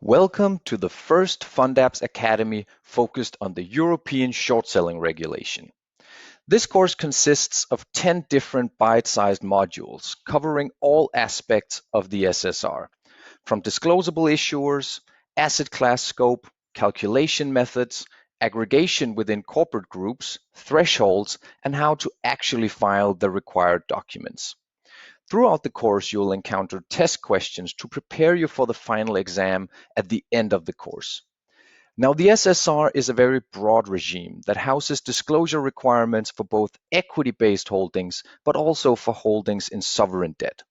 Welcome to the first FundApps Academy focused on the European short selling regulation. This course consists of 10 different bite-sized modules covering all aspects of the SSR, from disclosable issuers, asset class scope, calculation methods, aggregation within corporate groups, thresholds, and how to actually file the required documents. Throughout the course, you'll encounter test questions to prepare you for the final exam at the end of the course. Now, the SSR is a very broad regime that houses disclosure requirements for both equity-based holdings, but also for holdings in sovereign debt.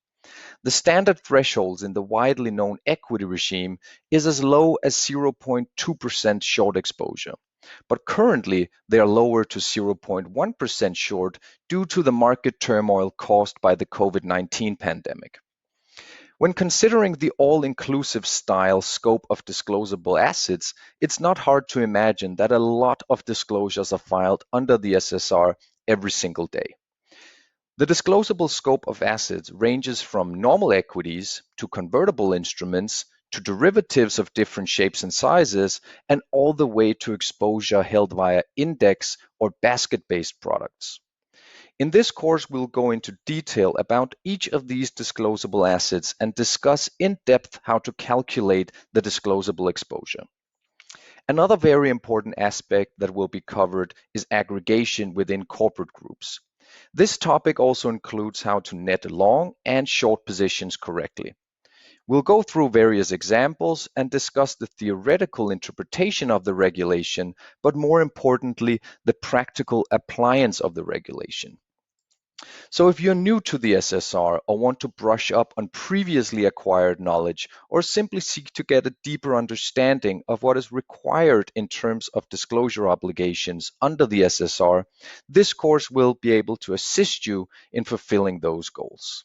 The standard thresholds in the widely known equity regime is as low as 0.2% short exposure. But currently, they are lower to 0.1% short due to the market turmoil caused by the COVID-19 pandemic. When considering the all-inclusive style scope of disclosable assets, it's not hard to imagine that a lot of disclosures are filed under the SSR every single day. The disclosable scope of assets ranges from normal equities to convertible instruments to derivatives of different shapes and sizes, and all the way to exposure held via index or basket-based products. In this course, we'll go into detail about each of these disclosable assets and discuss in depth how to calculate the disclosable exposure. Another very important aspect that will be covered is aggregation within corporate groups. This topic also includes how to net long and short positions correctly. We'll go through various examples and discuss the theoretical interpretation of the regulation, but more importantly, the practical appliance of the regulation. So if you're new to the SSR or want to brush up on previously acquired knowledge or simply seek to get a deeper understanding of what is required in terms of disclosure obligations under the SSR, this course will be able to assist you in fulfilling those goals.